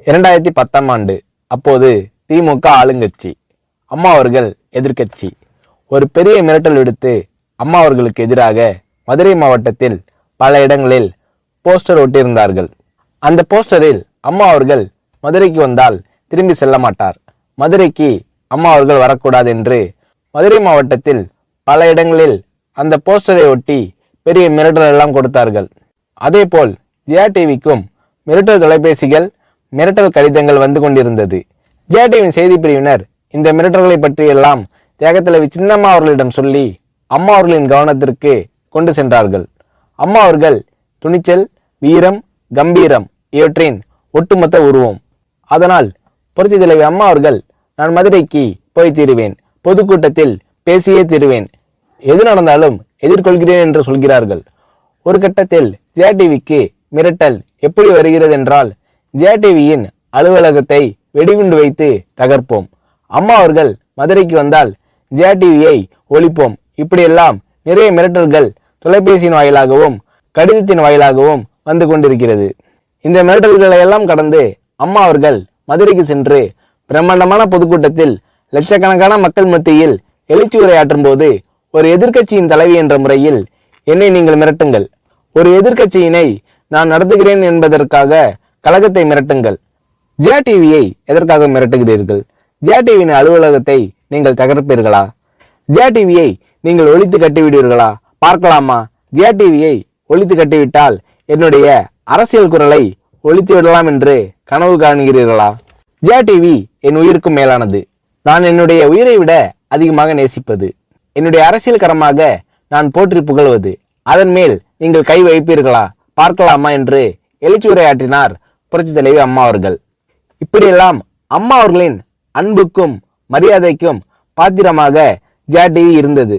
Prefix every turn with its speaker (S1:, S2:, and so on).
S1: 2010ஆம் ஆண்டு. அப்போது திமுக ஆளுங்கட்சி, அம்மா அவர்கள் எதிர்க்கட்சி. ஒரு பெரிய மிரட்டல் விடுத்து அம்மா அவர்களுக்கு எதிராக மதுரை மாவட்டத்தில் பல இடங்களில் போஸ்டர் ஒட்டியிருந்தார்கள். அந்த போஸ்டரில் அம்மா அவர்கள் மதுரைக்கு வந்தால் திரும்பி செல்ல மாட்டார், மதுரைக்கு அம்மா அவர்கள் வரக்கூடாது என்று மதுரை மாவட்டத்தில் பல இடங்களில் அந்த போஸ்டரை ஒட்டி பெரிய மிரட்டல் எல்லாம் கொடுத்தார்கள். அதேபோல் ஜெயா டிவிக்கும் மிரட்டல் தொலைபேசிகள், மிரட்டல் கடிதங்கள் வந்து கொண்டிருந்தது. ஜெயா டிவியின் செய்தி பிரிவினர் இந்த மிரட்டல்களை பற்றி எல்லாம் தியாகத்தலைவி சின்னம்மா அவர்களிடம் சொல்லி அம்மா அவர்களின் கவனத்திற்கு கொண்டு சென்றார்கள். அம்மா அவர்கள் துணிச்சல், வீரம், கம்பீரம் இவற்றின் ஒட்டுமொத்த உருவம். அதனால் புரட்சி தலைவி அம்மா அவர்கள், நான் மதுரைக்கு போய் தீருவேன், பொதுக்கூட்டத்தில் பேசியே தீருவேன், எது நடந்தாலும் எதிர்கொள்கிறேன் என்று சொல்கிறார்கள். ஒரு கட்டத்தில் ஜெயா டிவிக்கு மிரட்டல் எப்படி வருகிறது என்றால், ஜெயா டிவியின் அலுவலகத்தை வெடிகுண்டு வைத்து தகர்ப்போம், அம்மா அவர்கள் மதுரைக்கு வந்தால் ஜெயா டிவியை ஒழிப்போம், இப்படியெல்லாம் நிறைய மிரட்டல்கள் தொலைபேசியின் வாயிலாகவும் கடிதத்தின் வாயிலாகவும் வந்து கொண்டிருக்கிறது. இந்த மிரட்டல்களை எல்லாம் கடந்து அம்மா அவர்கள் மதுரைக்கு சென்று பிரம்மாண்டமான பொதுக்கூட்டத்தில் லட்சக்கணக்கான மக்கள் மத்தியில் எழுச்சி உரையாற்றும் போது, ஒரு எதிர்க்கட்சியின் தலைவி என்ற முறையில் என்னை நீங்கள் மிரட்டுங்கள், ஒரு எதிர்க்கட்சியினை நான் நடத்துகிறேன் என்பதற்காக கழகத்தை மிரட்டுங்கள், ஜெயா டிவியை எதற்காக மிரட்டுகிறீர்கள், ஜெயா டிவியின் அலுவலகத்தை நீங்கள் தகர்ப்பீர்களா, ஜெயா டிவியை நீங்கள் ஒழித்து கட்டிவிடுவீர்களா, பார்க்கலாமா, ஜெயா டிவியை ஒழித்து கட்டிவிட்டால் என்னுடைய அரசியல் குரலை ஒழித்து விடலாம் என்று கனவு காணுகிறீர்களா, ஜெயா டிவி என் உயிருக்கும் மேலானது, நான் என்னுடைய உயிரை விட அதிகமாக நேசிப்பது, என்னுடைய அரசியல் கரமாக நான் போற்றி புகழ்வது, அதன் மேல் நீங்கள் கை வைப்பீர்களா, பார்க்கலாமா என்று எழுச்சி உரையாற்றினார் புரட்சி தலைவி அம்மா அவர்கள். இப்படியெல்லாம் அம்மா அவர்களின் அன்புக்கும் மரியாதைக்கும் பாத்திரமாக ஜெயா டிவி இருந்தது.